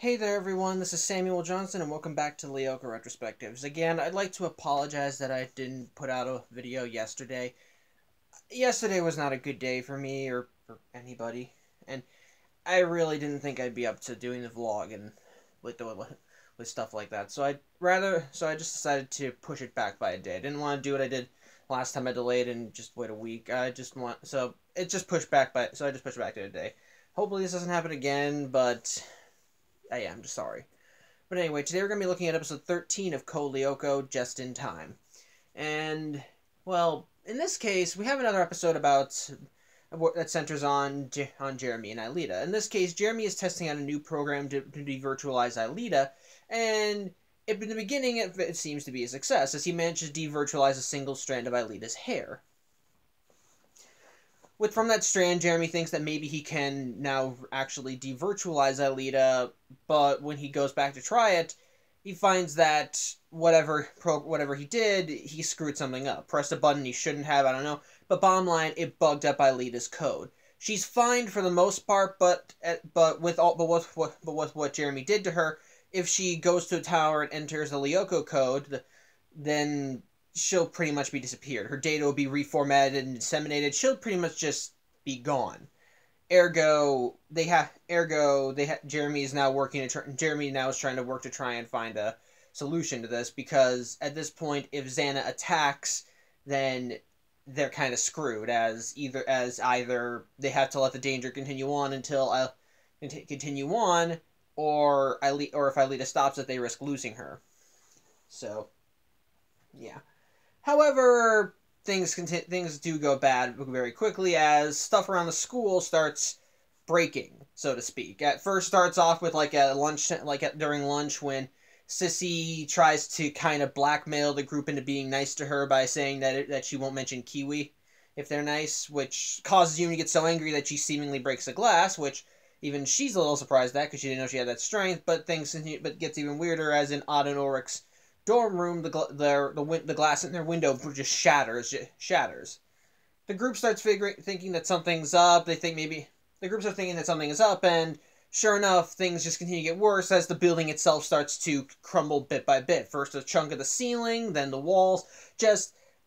Hey there everyone, this is Samuel Johnson and welcome back to Lyoko Retrospectives. Again, I'd like to apologize that I didn't put out a video yesterday. Yesterday was not a good day for me or for anybody, and I really didn't think I'd be up to doing the vlog and with stuff like that. So I just decided to push it back by a day. I didn't want to do what I did last time I delayed and just wait a week. So it just pushed back so I just pushed it back to a day. Hopefully this doesn't happen again, but I'm just sorry. But anyway, today we're going to be looking at episode 13 of Lyoko, Just in Time. And, well, in this case, we have another episode that centers on Jeremy and Aelita. In this case, Jeremy is testing out a new program to devirtualize Aelita, and in the beginning it seems to be a success, as he manages to devirtualize a single strand of Aelita's hair. From that strand, Jeremy thinks that maybe he can now actually devirtualize Aelita, but when he goes back to try it, he finds that whatever he did, he screwed something up. Pressed a button he shouldn't have, I don't know. But bottom line, it bugged up Aelita's code. She's fine for the most part, but with what Jeremy did to her, if she goes to a tower and enters the Lyoko code, then she'll pretty much be disappeared. Her data will be reformatted and disseminated. She'll pretty much just be gone. Jeremy is now trying to work to try and find a solution to this, because at this point, if XANA attacks, then they're kind of screwed, as either they have to let the danger continue on or if Aelita stops it, they risk losing her. So, yeah. However, things do go bad very quickly, as stuff around the school starts breaking, so to speak. At first, starts off with during lunch, when Sissy tries to kind of blackmail the group into being nice to her by saying that she won't mention Kiwi if they're nice, which causes Yumi to get so angry that she seemingly breaks a glass, which even she's a little surprised at because she didn't know she had that strength. But gets even weirder, as in Odd and Ulrich's dorm room, the glass in their window just shatters. The group starts thinking that something's up. The groups are thinking that something is up, and sure enough, things just continue to get worse as the building itself starts to crumble bit by bit. First a chunk of the ceiling, then the walls.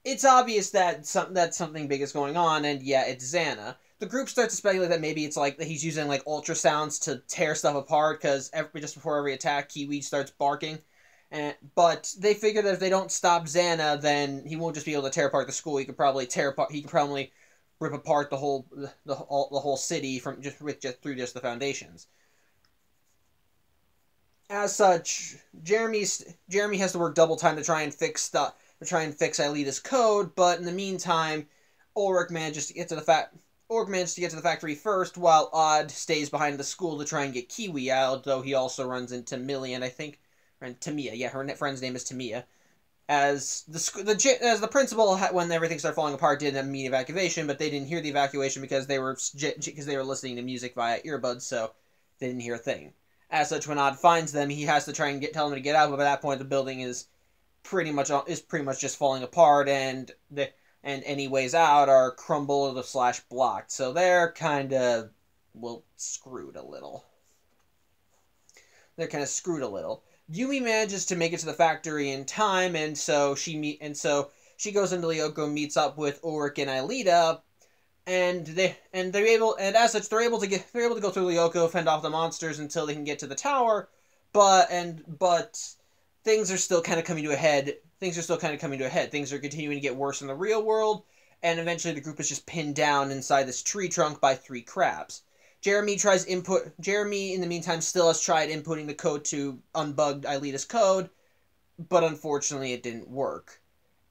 It's obvious that something big is going on, and yeah, it's XANA. The group starts to speculate that maybe it's like that he's using ultrasounds to tear stuff apart, because just before every attack, Kiwi starts barking. But they figure that if they don't stop XANA, then he won't just be able to tear apart the school. He could probably rip apart the whole city through the foundations. As such, Jeremy has to work double time to try and fix Aelita's code. But in the meantime, Ulrich manages to get to the factory first, while Odd stays behind the school to try and get Kiwi out. Though he also runs into Millie, and I think. And Tamia, yeah, her friend's name is Tamia. As the principal, when everything started falling apart, did an immediate evacuation, but they didn't hear the evacuation because they were listening to music via earbuds, so they didn't hear a thing. As such, when Odd finds them, he has to try and tell them to get out. But by that point, the building is pretty much just falling apart, and any ways out are crumbled or blocked. So they're kind of screwed a little. Yumi manages to make it to the factory in time, and so she goes into Lyoko, meets up with Ulrich and Aelita, and they're able to go through Lyoko, fend off the monsters until they can get to the tower, but things are still kind of coming to a head. Things are continuing to get worse in the real world, and eventually the group is just pinned down inside this tree trunk by 3 crabs. Jeremy, in the meantime, still has tried inputting the code to unbug Aelita's code, but unfortunately it didn't work.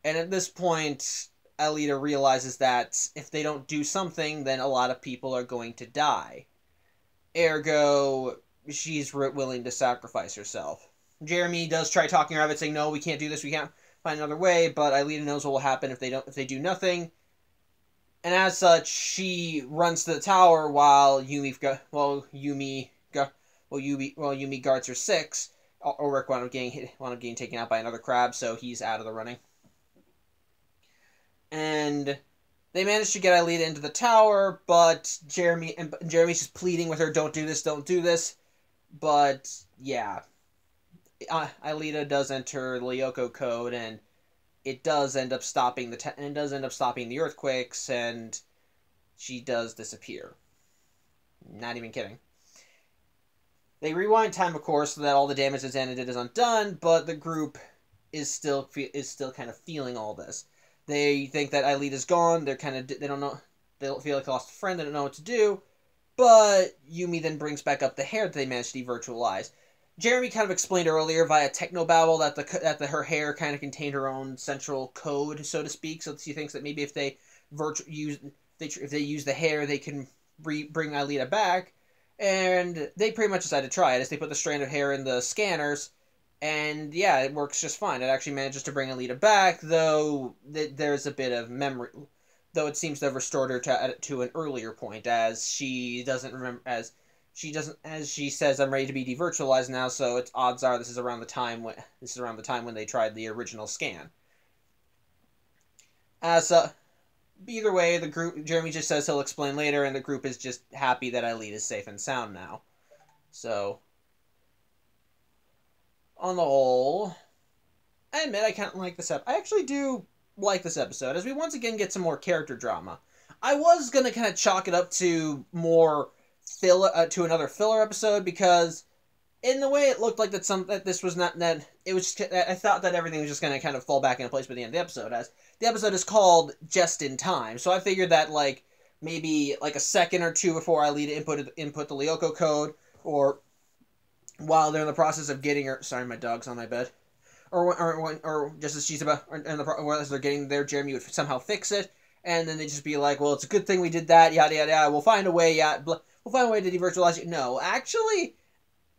And at this point, Aelita realizes that if they don't do something, then a lot of people are going to die. Ergo, she's willing to sacrifice herself. Jeremy does try talking her out of it, saying, no, we can't do this, we can't find another way, but Aelita knows what will happen if they do nothing. And as such, she runs to the tower while Yumi guards her 6. Ulrich wound up getting taken out by another crab, so he's out of the running. And they manage to get Aelita into the tower, but Jeremy's just pleading with her, don't do this, don't do this. But yeah, Aelita does enter the Lyoko code, and it does end up stopping the earthquakes, and she does disappear. Not even kidding. They rewind time, of course, so that all the damage that XANA did is undone, but the group is still kind of feeling all this. They think that Aelita's gone. They don't know. They don't feel like they lost a friend. They don't know what to do. But Yumi then brings back up the hair that they managed to devirtualize. Jeremy kind of explained earlier via technobabble that her hair kind of contained her own central code, so to speak. So she thinks that maybe if they use the hair, they can bring Aelita back. And they pretty much decided to try it as they put the strand of hair in the scanners. And yeah, it works just fine. It actually manages to bring Aelita back, though there's a bit of memory. Though it seems to have restored her to an earlier point, as she doesn't remember, as she says, "I'm ready to be devirtualized now." So it's odds are this is around the time when they tried the original scan. As either way, the group Jeremy just says he'll explain later, and the group is just happy that Aelita is safe and sound now. So on the whole, I admit I kind of like this episode. I actually do like this episode, as we once again get some more character drama. I was gonna kind of chalk it up to more to another filler episode, because in the way it looked like that this was not that it was just, I thought that everything was just gonna kind of fall back into place by the end of the episode, as the episode is called Just in Time. So I figured that like maybe like a second or two before Aelita input the Lyoko code, or while they're in the process of getting her. Sorry, my dog's on my bed. Or just as she's about, as they're getting there, Jeremy would somehow fix it, and then they'd just be like, well, it's a good thing we did that, yada, yada, yada, we'll find a way, we'll find a way to devirtualize you. No, actually,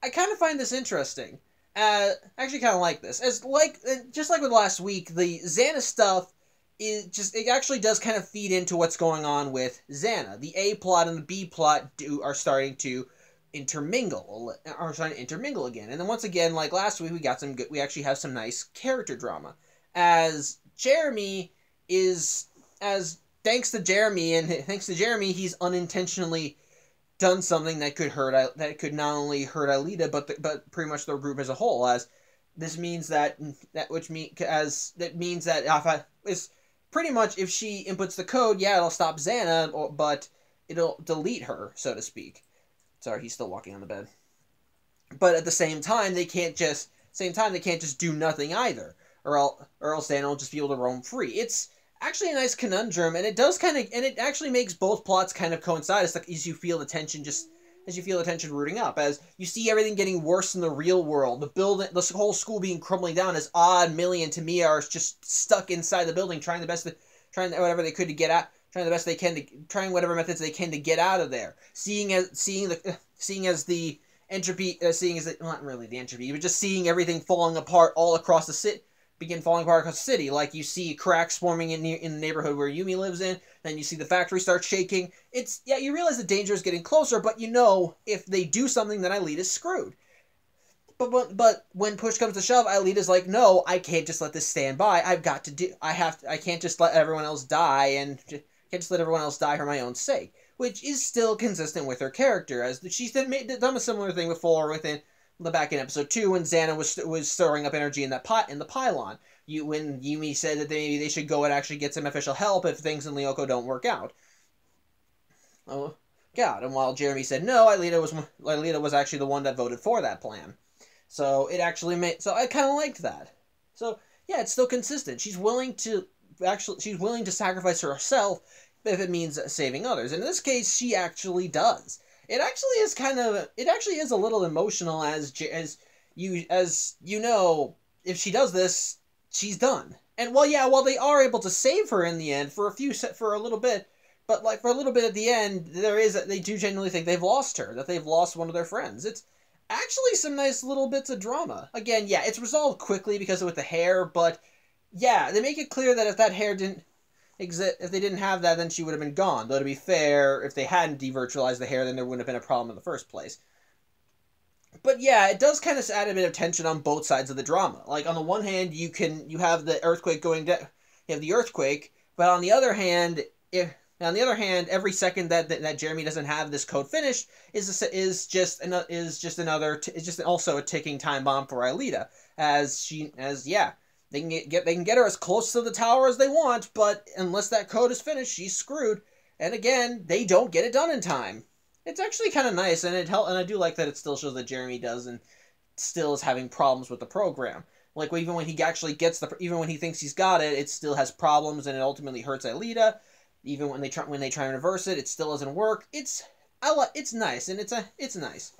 I kind of find this interesting. Actually kind of like this. Just like with last week, the XANA stuff it actually does kind of feed into what's going on with XANA. The A plot and the B plot are starting to intermingle again. And then once again, like last week, we actually have some nice character drama, as Jeremy thanks to Jeremy, he's unintentionally done something that could not only hurt Aelita, but pretty much the group as a whole, as this means that it's pretty much, if she inputs the code, yeah, it'll stop XANA, but it'll delete her, so to speak. Sorry, he's still walking on the bed. But at the same time, they can't just do nothing either, or else XANA will just be able to roam free. It's actually a nice conundrum, and it actually makes both plots kind of coincide. It's like as you feel the tension rooting up, as you see everything getting worse in the real world. The whole school being crumbling down, as Odd, Millie, and Tamia are just stuck inside the building, trying whatever they could to get out. Trying whatever methods they can to get out of there. Seeing as the entropy, not really the entropy, but just seeing everything falling apart all across the city. Like you see cracks forming in the neighborhood where Yumi lives in. Then you see the factory start shaking. You realize the danger is getting closer, but if they do something, then Aelita's screwed. But when push comes to shove, Aelita's like, no, I can't just let this stand by. I can't just let everyone else die, and can't just let everyone else die for my own sake. Which is still consistent with her character, as she's done a similar thing before within the back in episode 2 when XANA was storing up energy in the pylon. When Yumi said that maybe they should go and actually get some official help if things in Lyoko don't work out. Oh God! And while Jeremy said no, Aelita was actually the one that voted for that plan. So so I kind of liked that. So yeah, it's still consistent. She's willing to sacrifice herself if it means saving others. In this case, she actually does. It actually is a little emotional, as you know, if she does this, she's done. And while they are able to save her in the end for a little bit, but like for a little bit at the end, they do genuinely think they've lost her, that they've lost one of their friends. It's actually some nice little bits of drama. Again, yeah, it's resolved quickly because with the hair, but yeah, they make it clear that if that hair didn't exist, if they didn't have that, then she would have been gone. Though to be fair, if they hadn't devirtualized the hair, then there wouldn't have been a problem in the first place. But yeah, it does kind of add a bit of tension on both sides of the drama. Like on the one hand, you have the earthquake going down, you have the earthquake, but on the other hand, And on the other hand, every second that Jeremy doesn't have this code finished is just also a ticking time bomb for Aelita, they can get her as close to the tower as they want, but unless that code is finished, she's screwed. And again, they don't get it done in time. It's actually kind of nice, and and I do like that it still shows that Jeremy doesn't still is having problems with the program. Like even when he actually gets even when he thinks he's got it, it still has problems, and it ultimately hurts Aelita. Even when they try and reverse it, it still doesn't work. It's nice, and it's nice.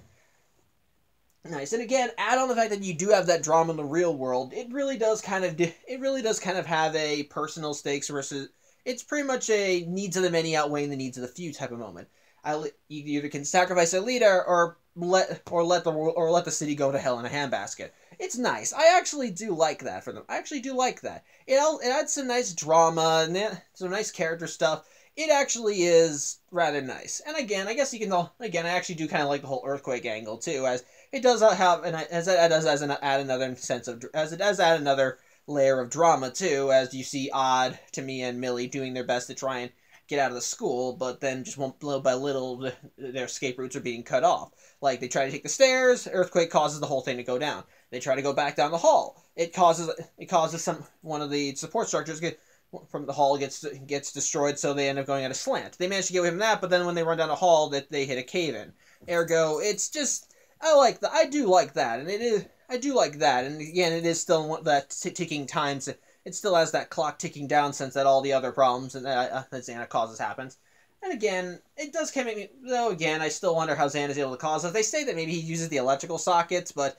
Nice, and again, add on the fact that you do have that drama in the real world. It really does kind of have a personal stakes versus. It's pretty much a needs of the many outweighing the needs of the few type of moment. You either can sacrifice Aelita or let the city go to hell in a handbasket. It's nice. I actually do like that for them. I actually do like that. It adds some nice drama and some nice character stuff. It actually is rather nice. And again, I guess you can I actually do kind of like the whole earthquake angle too, as it does have add another layer of drama too, as you see Odd, Tamia, and Millie doing their best to try and get out of the school, but then just little by little their escape routes are being cut off. Like they try to take the stairs, earthquake causes the whole thing to go down. They try to go back down the hall. It causes one of the support structures from the hall gets destroyed, so they end up going at a slant. They manage to get away from that, but then when they run down the hall, they hit a cave in. Ergo, it's just I do like that, and I do like that, and again, it is still that ticking time. It still has that clock ticking down since that all the other problems that XANA causes happens. And again, it does kind of make me, though again, I still wonder how Xana's able to cause it. They say that maybe he uses the electrical sockets, but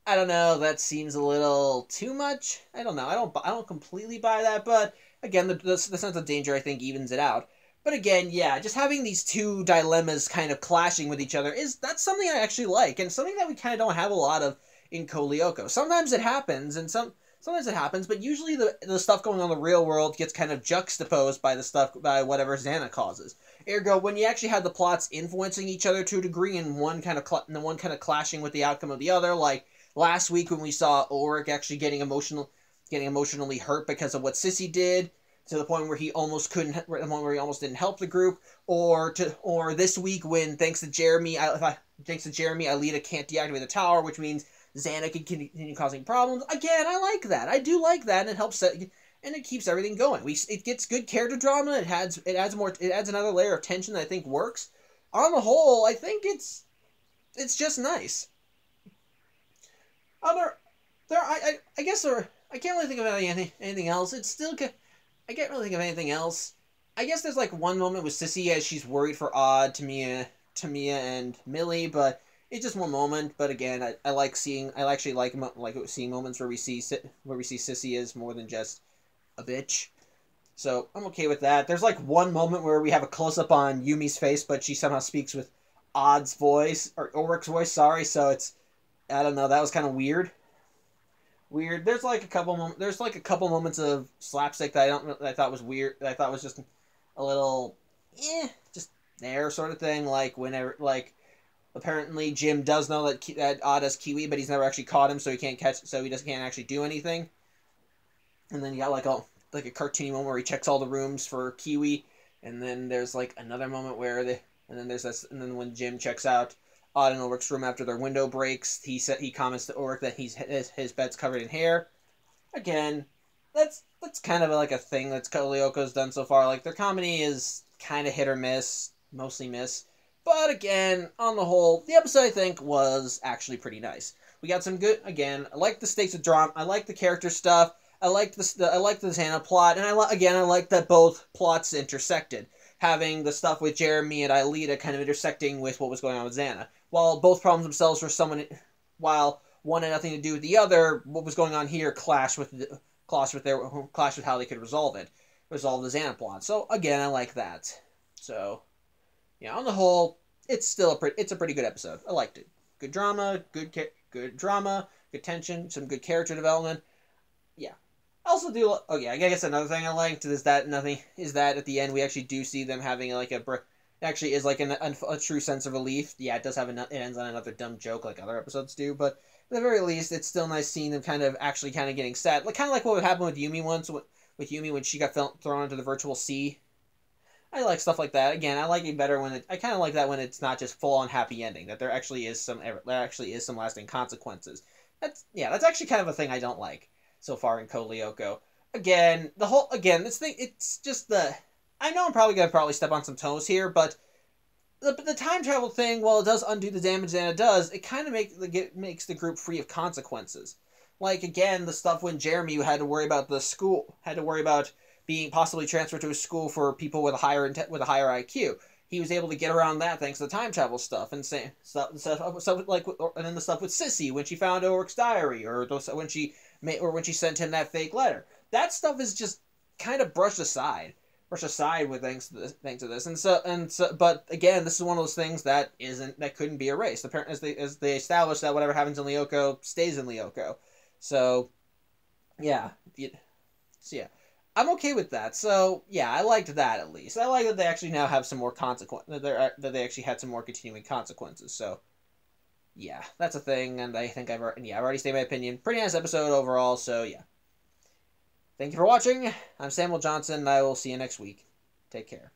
I don't know, that seems a little too much. I don't know, I don't completely buy that, but again, the sense of danger I think evens it out. But again, yeah, just having these two dilemmas kind of clashing with each other that's something I actually like, and something that we kind of don't have a lot of in Lyoko. Sometimes it happens, but usually the stuff going on in the real world gets kind of juxtaposed by whatever XANA causes. Ergo, when you actually have the plots influencing each other to a degree, and one kind of clashing with the outcome of the other, like last week when we saw Ulrich actually getting emotionally hurt because of what Sissy did, to the point where he almost didn't help the group, or this week when thanks to Jeremy, Aelita can't deactivate the tower, which means XANA can continue causing problems. Again, I like that. I do like that, and it helps and it keeps everything going. It gets good character drama. It adds another layer of tension that I think works. On the whole, I think it's just nice. I can't really think of anything else. I can't really think of anything else. I guess there's like one moment with Sissy as she's worried for Odd, Tamia, and Millie, but it's just one moment. But again, I actually like seeing moments where we see Sissy as more than just a bitch. So I'm okay with that. There's like one moment where we have a close up on Yumi's face, but she somehow speaks with Odd's voice or Ulrich's voice. Sorry, so I don't know. That was kind of weird. There's like a couple moments of slapstick that I thought was weird. That I thought was just a little, just there sort of thing. Like whenever, apparently Jim does know that Odd has Kiwi, but he's never actually caught him, so he can't actually do anything. And then you got like a cartoony moment where he checks all the rooms for Kiwi, and then there's like another moment where and then when Jim checks out Odd and Ulrich's room after their window breaks, he comments to Ulrich that his bed's covered in hair. Again, that's kind of like a thing that Lyoko's done so far. Like their comedy is kind of hit or miss, mostly miss. But again, on the whole, the episode I think was actually pretty nice. We got some good. Again, I like the stakes of drama. I like the character stuff. I like the XANA plot, and I like that both plots intersected, having the stuff with Jeremy and Aelita kind of intersecting with what was going on with XANA. While both problems themselves while one had nothing to do with the other, what was going on here clashed with how they could resolve the XANA plot. So again, I like that. So yeah, on the whole, it's a pretty good episode. I liked it. Good drama, good tension, some good character development. Yeah. I also do. Oh yeah, I guess another thing I liked is that at the end we actually do see them having actually is like a true sense of relief. Yeah, it ends on another dumb joke like other episodes do, but at the very least, it's still nice seeing them kind of getting sad, kind of like what would happen with Yumi once, with Yumi when she got thrown into the virtual sea. I like stuff like that. Again, I like it better when I kind of like that when it's not just full on happy ending. That there actually is some lasting consequences. That's actually kind of a thing I don't like so far in Code Lyoko. Again, this thing, it's just I know I'm probably step on some toes here, but the time travel thing, while it does undo the damage that it does, it kind of makes the group free of consequences. Like, again, the stuff when Jeremy had to worry about had to worry about being possibly transferred to a school for people with a higher IQ. He was able to get around that thanks to the time travel stuff and stuff like, and then the stuff with Sissy when she found Ulrich's diary, or when she sent him that fake letter. That stuff is just kind of brushed aside with thanks to this, but again, this is one of those things that couldn't be erased. Apparently, as they established that whatever happens in Lyoko stays in Lyoko. So, yeah. I'm okay with that. So, yeah, I liked that at least. I like that they actually now have some more that they actually had some more continuing consequences. So, yeah, that's a thing, and I think I've already stated my opinion. Pretty nice episode overall, so yeah. Thank you for watching. I'm Samuel Johnson, and I will see you next week. Take care.